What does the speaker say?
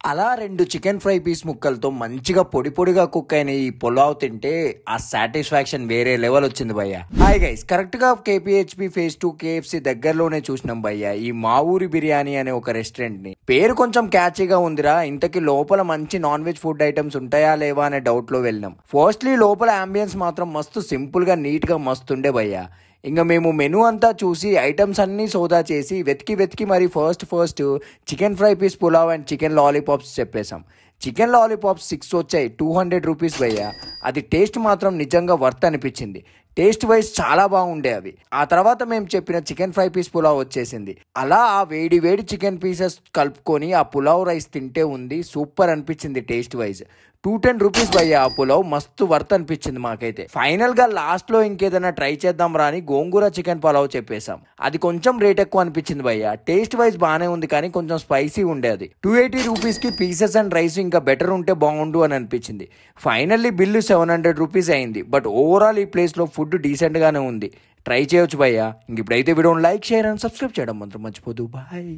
అలా 2 chicken fry piece ముక్కలతో మంచిగా పొడి పొడిగా కుక్ అయిన ఈ పులావ్ తింటే ఆ సాటిస్ఫాక్షన్ వేరే లెవెల్ వచ్చింది భయ్య. హాయ్ గైస్, కరెక్ట్ గా కేపీహెచ్పి ఫేజ్ 2 కేఎఫ్సి దగ్గరలోనే చూసినాం భయ్య ఈ మా ఊరి బిర్యానీ అనే ఒక రెస్టారెంట్ ని. పేరు కొంచెం క్యాచీగా ఉందిరా, ఇంతకీ లోపల మంచి నాన్ వెజ్ ఫుడ్ ఐటమ్స్ ఉంటాయా లేవా అనే డౌట్ లో వెళ్ళినాం. ఫస్ట్లీ లోపల అంబియన్స్ మాత్రం మస్తు సింపుల్ గా నీట్ గా మస్తుండే భయ్య. ఇంకా మేము మెనూ అంతా చూసి ఐటమ్స్ అన్నీ సోదా చేసి వెతికి మరి first chicken fry piece pulao and chicken lollipops చెప్పేశాం. చికెన్ లాలీపాప్స్ 6 వచ్చాయి, 200 రూపీస్ భయ్యా. అది టేస్ట్ మాత్రం నిజంగా వర్త్ అనిపించింది. టేస్ట్ వైజ్ చాలా బాగుండే అవి. ఆ తర్వాత మేము చెప్పిన చికెన్ ఫ్రై పీస్ పులావ్ వచ్చేసింది. అలా ఆ వేడి చికెన్ పీసెస్ కలుపుకొని ఆ పులావ్ రైస్ తింటే ఉంది సూపర్ అనిపించింది టేస్ట్ వైజ్. 210 రూపీస్ భయ్యా. ఆ పులావ్ మస్తు వర్త్ అనిపించింది మాకైతే. ఫైనల్ గా లాస్ట్ లో ఇంకేదైనా ట్రై చేద్దాం రా అని గోంగూర చికెన్ పులావ్ చెప్పేశాం. అది కొంచెం రేట్ ఎక్కువ అనిపించింది భయ్యా. టేస్ట్ వైజ్ బాగానే ఉంది కానీ కొంచెం స్పైసీ ఉండే అది. 280 రూపీస్ కి పీసెస్ అండ్ రైస్ ఇంకా బెటర్ ఉంటే బాగుండు అని అనిపించింది. ఫైనల్లీ బిల్లు 700 రూపీస్ అయింది. బట్ ఓవరాల్ ఈ ప్లేస్ లో ఫుడ్ డీసెంట్ గానే ఉంది. ట్రై చేయొచ్చు భయ్యా. ఇంక ఇప్పుడైతే వీడియోని లైక్, షేర్ అండ్ సబ్స్క్రైబ్ చేయడం మాత్రం మర్చిపోదు. బాయ్.